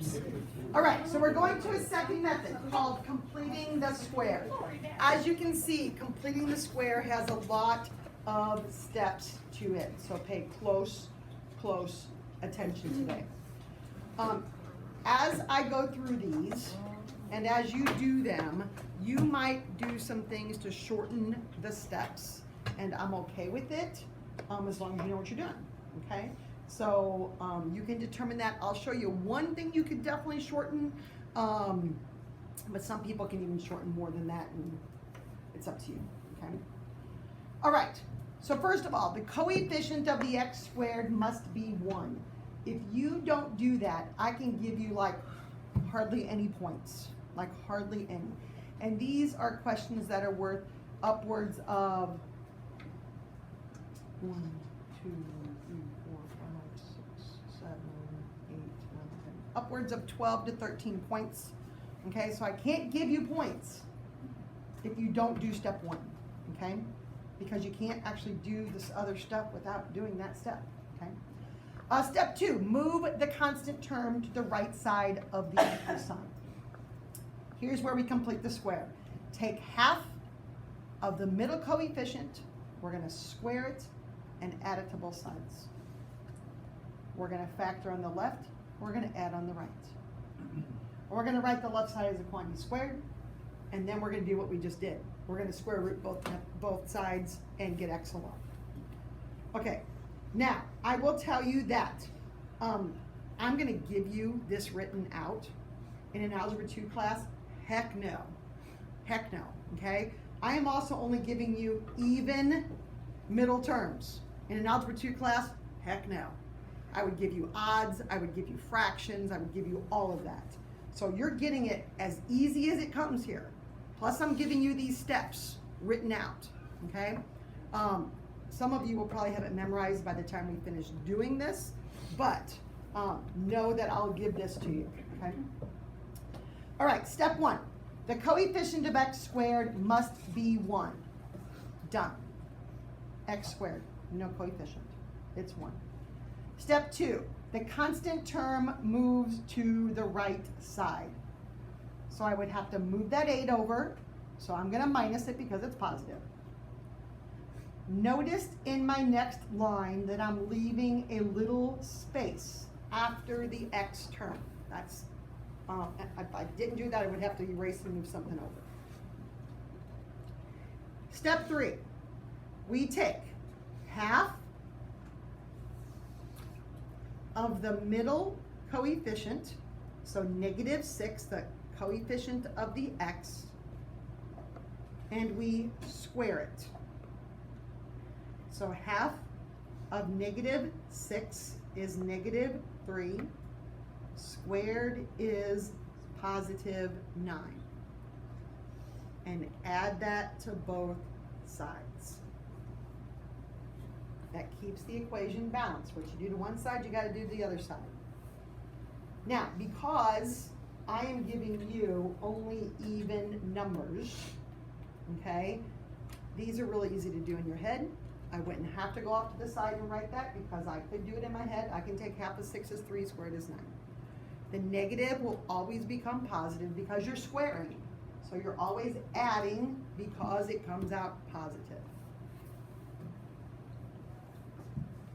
groups. All right, so we're going to a second method called completing the square. As you can see, completing the square has a lot of steps to it, so pay close attention today. As I go through these, and as you do them, you might do some things to shorten the steps, and I'm okay with it, as long as you know what you're doing, okay? So you can determine that. I'll show you one thing you could definitely shorten, but some people can even shorten more than that, and it's up to you, okay? All right, so first of all, the coefficient of the x squared must be 1. If you don't do that, I can give you like hardly any points, like hardly any. And these are questions that are worth upwards of 1, 2, 3, 4, 5, 6, 7, 8, 9, 10, upwards of 12 to 13 points. Okay, so I can't give you points if you don't do step 1, okay? Because you can't actually do this other stuff without doing that step, okay? Step 2, move the constant term to the right side of the equal sign. Here's where we complete the square. Take half of the middle coefficient, we're going to square it and add it to both sides. We're going to factor on the left, we're going to add on the right. We're going to write the left side as a quantity squared, and then we're going to do what we just did. We're going to square root both sides and get x along. Okay, now I will tell you that I'm going to give you this written out in an Algebra 2 class. Heck no. Heck no, okay? I am also only giving you even middle terms. In an Algebra 2 class, heck no. I would give you odds, I would give you fractions, I would give you all of that. So you're getting it as easy as it comes here. Plus I'm giving you these steps written out, okay? Some of you will probably have it memorized by the time we finish doing this, but know that I'll give this to you, okay? All right, step 1. The coefficient of x squared must be 1. Done. X squared, no coefficient, it's 1. Step 2, the constant term moves to the right side. So I would have to move that 8 over, so I'm going to minus it because it's positive. Notice in my next line that I'm leaving a little space after the x term. That's, if I didn't do that, I would have to erase and move something over. Step 3, we take half of the middle coefficient, so -6, the coefficient of the x, and we square it. So half of -6 is -3, squared is +9. And add that to both sides. That keeps the equation balanced. What you do to one side, you got to do to the other side. Now, because I am giving you only even numbers, okay, these are really easy to do in your head. I wouldn't have to go off to the side and write that because I could do it in my head. I can take half of 6 is 3, squared is 9. The negative will always become positive because you're squaring. So you're always adding because it comes out positive.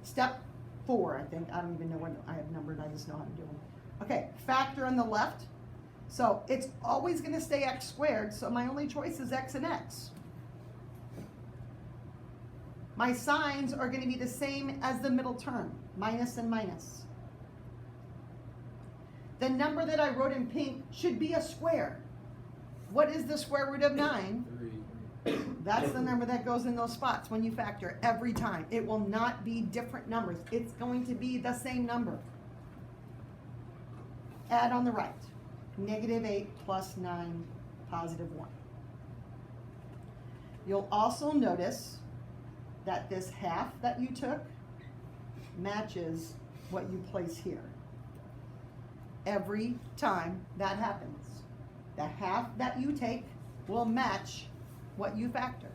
Step 4, I think. I don't even know what I have numbered. I just know how to do them. Okay, factor on the left. So it's always going to stay x squared, so my only choice is x and x. My signs are going to be the same as the middle term, minus and minus. The number that I wrote in pink should be a square. What is the square root of 9? 3. That's the number that goes in those spots when you factor every time. It will not be different numbers. It's going to be the same number. Add on the right. -8 plus 9, +1. You'll also notice that this half that you took matches what you place here. Every time that happens, the half that you take will match what you factor.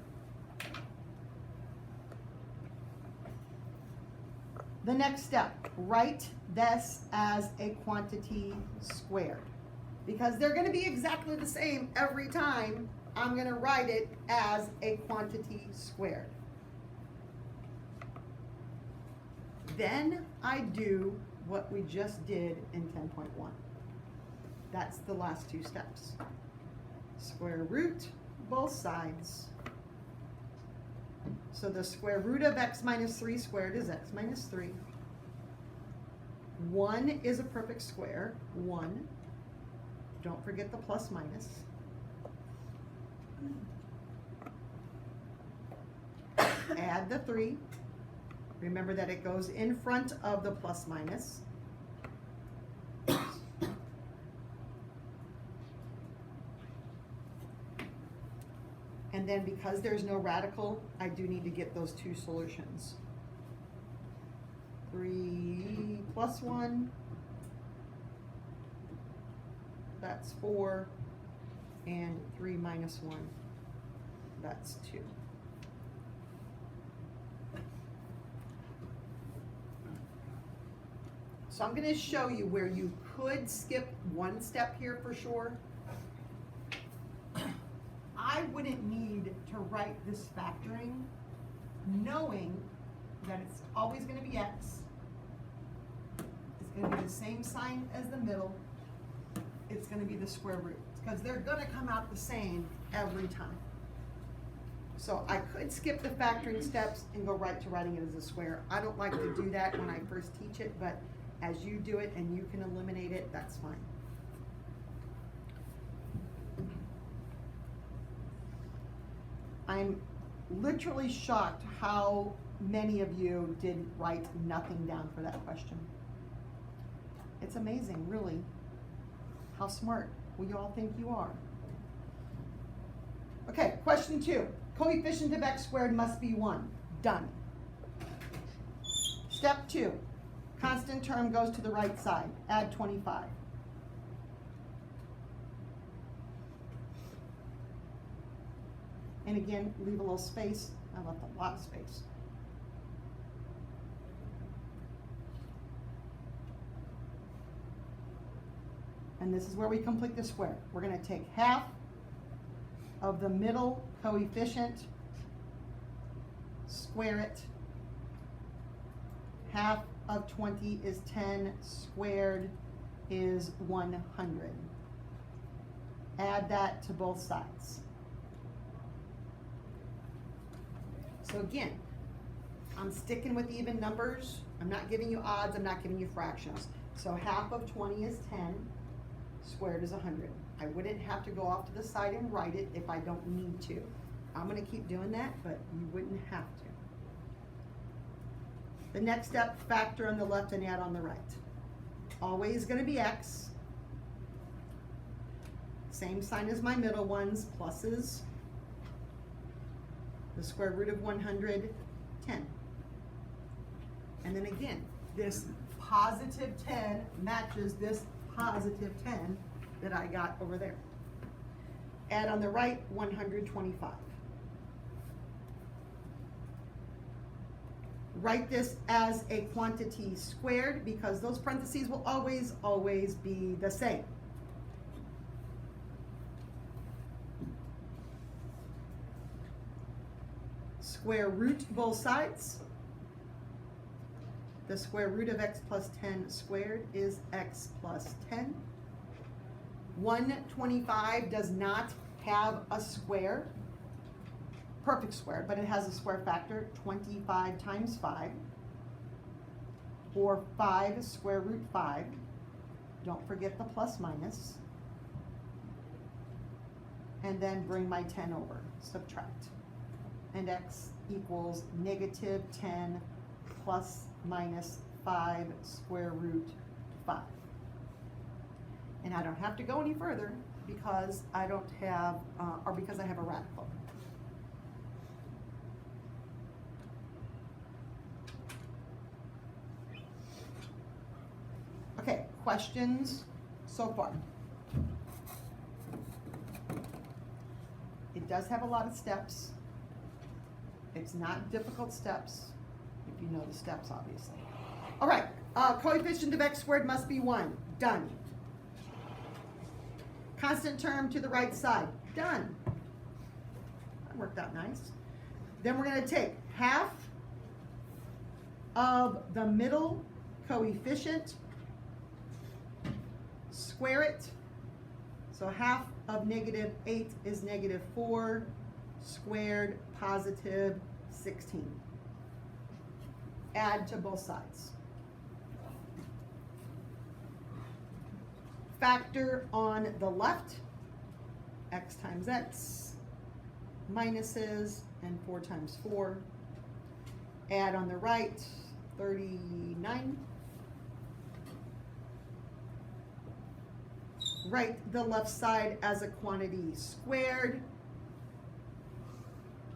The next step, write this as a quantity squared. Because they're going to be exactly the same every time, I'm going to write it as a quantity squared. Then I do what we just did in 10.1. That's the last two steps. Square root both sides. So the square root of x minus 3 squared is x minus 3. 1 is a perfect square, 1. Don't forget the plus minus. Add the 3. Remember that it goes in front of the plus minus. And then because there's no radical, I do need to get those two solutions. 3 plus 1, that's 4, and 3 minus 1, that's 2. So I'm going to show you where you could skip one step here for sure. I wouldn't need to write this factoring knowing that it's always going to be x. It's going to be the same sign as the middle. It's going to be the square root because they're going to come out the same every time. So I could skip the factoring steps and go right to writing it as a square. I don't like to do that when I first teach it, but as you do it and you can eliminate it, that's fine. I'm literally shocked how many of you did write nothing down for that question. It's amazing, really, how smart we all think you are. Okay, question 2. Coefficient of x squared must be 1. Done. Step 2. Constant term goes to the right side. Add 25. And again, leave a little space. I left a lot of space. And this is where we complete the square. We're going to take half of the middle coefficient, square it. Half of 20 is 10, squared is 100. Add that to both sides. So again, I'm sticking with even numbers. I'm not giving you odds, I'm not giving you fractions. So half of 20 is 10, squared is 100. I wouldn't have to go off to the side and write it if I don't need to. I'm going to keep doing that, but you wouldn't have to. The next step, factor on the left and add on the right. Always going to be x. Same sign as my middle ones, pluses. The square root of 100, 10. And then again, this positive 10 matches this positive 10 that I got over there. Add on the right, 125. Write this as a quantity squared because those parentheses will always be the same. Square root both sides. The square root of x plus 10 squared is x plus 10. 125 does not have a square, perfect square, but it has a square factor, 25 times 5, or 5 square root 5. Don't forget the plus minus. And then bring my 10 over, subtract. And x equals negative 10 plus minus 5 square root 5. And I don't have to go any further because I don't have, or because I have a radical. Okay, questions so far? It does have a lot of steps. It's not difficult steps, if you know the steps, obviously. All right, coefficient of x squared must be 1. Done. Constant term to the right side. Done. That worked out nice. Then we're going to take half of the middle coefficient, square it. So half of -8 is -4 squared positive 16. Add to both sides. Factor on the left, x times x, minuses, and 4 times 4. Add on the right, 39. Write the left side as a quantity squared.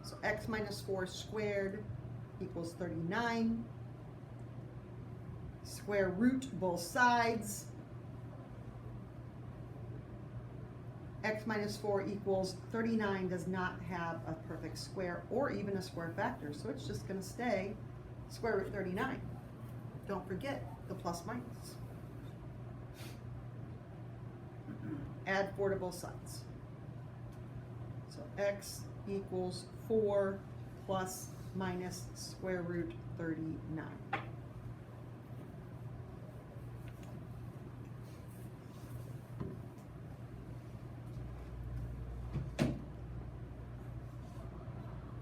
So x minus 4 squared equals 39. Square root both sides. X minus 4 equals 39 does not have a perfect square or even a square factor, so it's just going to stay square root 39. Don't forget the plus minus. Add 4 to both sides. So x equals 4 plus minus square root 39.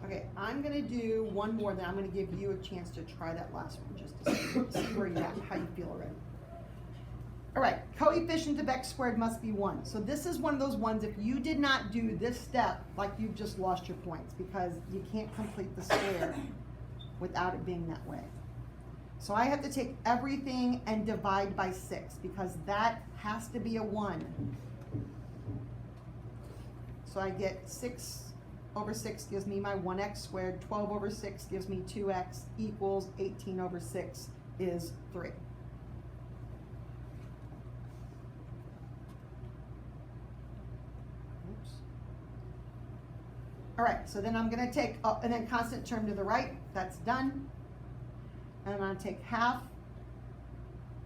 Okay, I'm going to do one more, then I'm going to give you a chance to try that last one just to see where you're at, how you feel already. All right, coefficient of x squared must be 1. So this is one of those ones, if you did not do this step, like you've just lost your points because you can't complete the square without it being that way. So I have to take everything and divide by 6 because that has to be a 1. So I get 6 over 6 gives me my 1x squared. 12 over 6 gives me 2x equals 18 over 6 is 3. Oops. All right, so then I'm going to take, and then constant term to the right, that's done. And I'm going to take half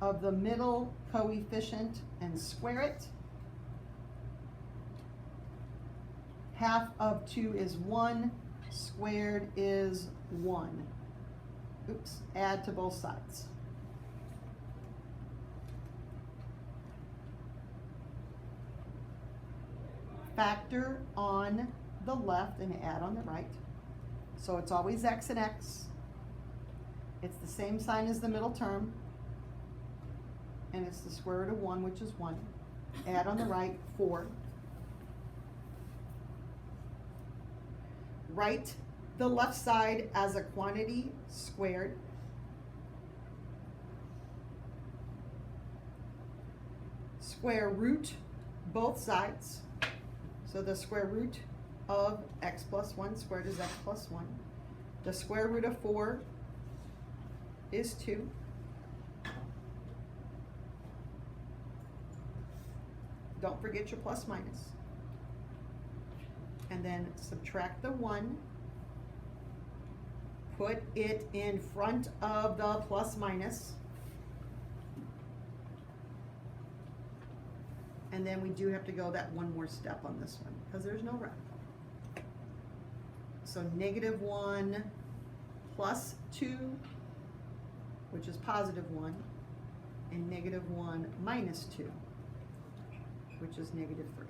of the middle coefficient and square it. Half of 2 is 1, squared is 1. Oops, add to both sides. Factor on the left and add on the right. So it's always x and x. It's the same sign as the middle term. And it's the square root of 1, which is 1. Add on the right, 4. Write the left side as a quantity squared. Square root both sides. So the square root of x plus 1 squared is x plus 1. The square root of 4 is 2. Don't forget your plus minus. And then subtract the 1, put it in front of the plus minus, and then we do have to go that one more step on this one because there's no radical. So -1 plus 2, which is positive 1, and -1 minus 2, which is -3.